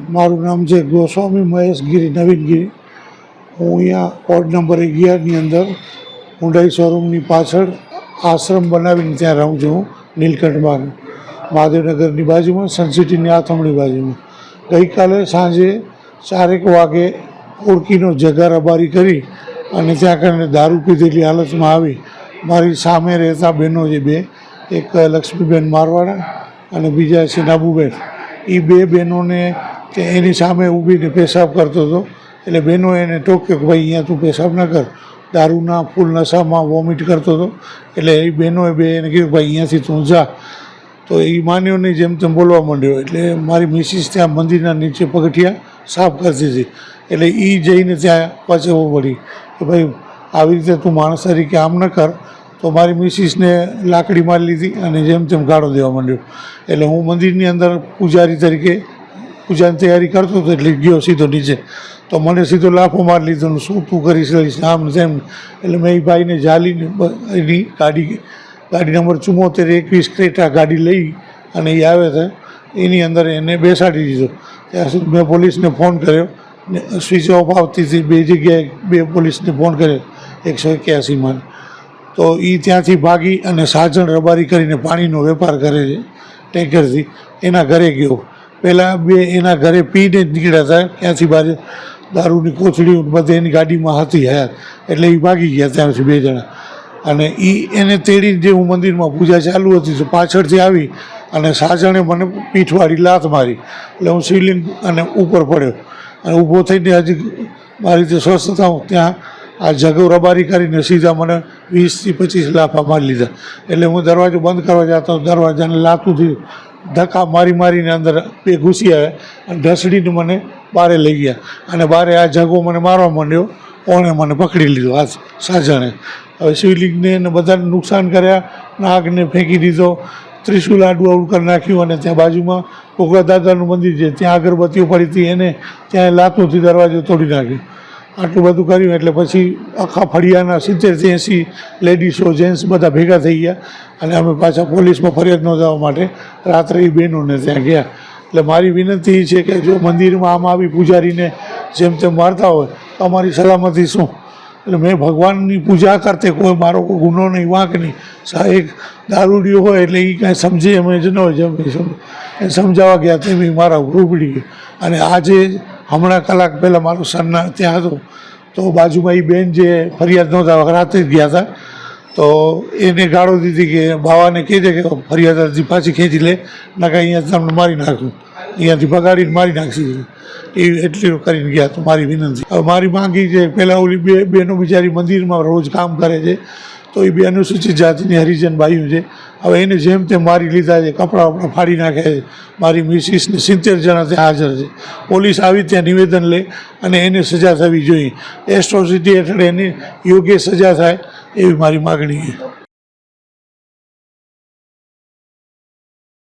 મારું નામ છે ગોસ્વામી મહેશગીરી નવીનગીરી. હું અહીંયા વોર્ડ નંબર 11ની અંદર હુંડાઈ શોરૂમની પાછળ આશ્રમ બનાવીને ત્યાં રહું છું. નીલકંઠ બાગ મહાદેવનગરની બાજુમાં, સનસિટીની આથમણી બાજુમાં. ગઈકાલે સાંજે 4 વાગે ઓળખીનો જગારાબારી કરી અને ત્યાં કરીને દારૂ પીધેલી હાલતમાં આવી મારી સામે રહેતા બહેનો છે બે, એક લક્ષ્મીબેન મારવાડા અને બીજા છે નાબુબેન. એ બે બહેનોને કે એની સામે ઊભીને પેશાબ કરતો હતો, એટલે બહેનો એને ટોક્યો કે ભાઈ અહીંયા તું પેશાબ ન કર. દારૂના ફૂલ નશામાં વોમિટ કરતો હતો, એટલે એ બહેનોએ બે એને કીધું ભાઈ અહીંયાથી તું જા. તો એ માન્યો નહીં, જેમ તેમ બોલવા માંડ્યો. એટલે મારી મિસિસ ત્યાં મંદિરના નીચે પગથિયા સાફ કરતી હતી, એટલે એ જઈને ત્યાં પચવો પડી કે ભાઈ આવી રીતે તું માણસ તરીકે આમ ન કર. તો મારી મિસિસને લાકડી મારી લીધી અને જેમ તેમ ગાળો દેવા માંડ્યો. એટલે હું મંદિરની અંદર પૂજારી તરીકે પૂજાની તૈયારી કરતો હતો, એટલે ગયો સીધો નીચે. તો મને સીધો લાફો મારી લીધો, શું તું કરીશ લઈશ આમ તેમ. એટલે મેં એ ભાઈને ઝાલીને એની ગાડી નંબર 7421 ક્રેટા ગાડી લઈ અને એ આવે છે એની અંદર એને બેસાડી દીધો. ત્યાં સુધી મેં પોલીસને ફોન કર્યો ને સ્વિચ ઓફ આવતી હતી, બે જગ્યાએ બે પોલીસને ફોન કર્યો 181માં. તો એ ત્યાંથી ભાગી અને સાજણ રબારી કરીને પાણીનો વેપાર કરે છે ટેન્કરથી, એના ઘરે ગયો. પહેલાં બે એના ઘરે પીને જ નીકળ્યા હતા, ત્યાંથી બહાર દારૂની કોથળીઓ બધે એની ગાડીમાં હતી હયાત, એટલે એ ભાગી ગયા ત્યાંથી બે જણા. અને એને તેડીને જે હું મંદિરમાં પૂજા ચાલુ હતી તો પાછળથી આવી અને સાજણે મને પીઠવાળી લાત મારી. એટલે હું શિવલિંગ અને ઉપર પડ્યો અને ઊભો થઈને હજી મારી રીતે સ્વસ્થ થાઉં ત્યાં આ જગો રબારી કરીને સીધા મને 20 થી 25 લાફા મારી લીધા. એટલે હું દરવાજો બંધ કરવા જતો, દરવાજાને લાતુંથી ધક્કા મારીને અંદર બે ઘૂસી આવ્યા અને ઢસડીને મને બહાર લઈ ગયા. અને બહાર આ જગો મને મારવા માંડ્યો, ઓણે મને પકડી લીધો હાથ સાજણે. હવે શિવલિંગને એને બધાને નુકસાન કર્યા, નાગને ફેંકી દીધો, ત્રિશુલ આડું કરી નાખ્યું. અને ત્યાં બાજુમાં કોકરા દાદાનું મંદિર છે, ત્યાં અગરબત્તીઓ પડી હતી, એને ત્યાં લાતોથી દરવાજો તોડી નાખ્યો. આટલું બધું કર્યું એટલે પછી આખા ફળિયાના 70 થી 80 લેડીઝો જેન્ટ્સ બધા ભેગા થઈ ગયા અને અમે પાછા પોલીસમાં ફરિયાદ નોંધાવવા માટે રાત્રે એ બહેનોને ત્યાં ગયા. એટલે મારી વિનંતી છે કે જો મંદિરમાં આમ આવી પૂજારીને જેમ તેમ મારતા હોય તો અમારી સલામતી શું? એટલે મેં ભગવાનની પૂજા કરતે કોઈ મારો કોઈ ગુનો નહીં, વાંક નહીં. એક દારૂડિયો હોય એટલે એ કાંઈ સમજે એમ જ ન હોય, જેમ એ સમજાવવા ગયા તેમ એ મારા રૂબડી ગયો. અને આજે હમણાં કલાક પહેલાં મારો સન્ના ત્યાં હતો, તો બાજુમાં એ બેન જે ફરિયાદ નોંધાવા રાત્રે જ ગયા હતા, તો એને ગાળો દીધી કે બાવાને કહેજે કે ફરિયાદ અરજી પાછી ખેંચી લે, નકા અહીંયા તમને મારી નાખું, અહીંયાથી ભગાડીને મારી નાખી. એ એટલી કરીને ગયા. તો મારી વિનંતી, હવે મારી માંગી છે, પહેલાં ઓલી બે બહેનો બિચારી મંદિરમાં રોજ કામ કરે છે, તો એ બે અનુસૂચિત જાતિની હરિજન બાઈઓ છે. હવે એને જેમ તેમ મારી લીધા છે, કપડાં વપડા ફાડી નાખ્યા છે. મારી મિસિસને 70 જણા ત્યાં હાજર છે. પોલીસ આવી ત્યાં નિવેદન લે અને એને સજા થવી જોઈએ. એટ્રોસિટી હેઠળ એને યોગ્ય સજા થાય એવી મારી માગણી છે.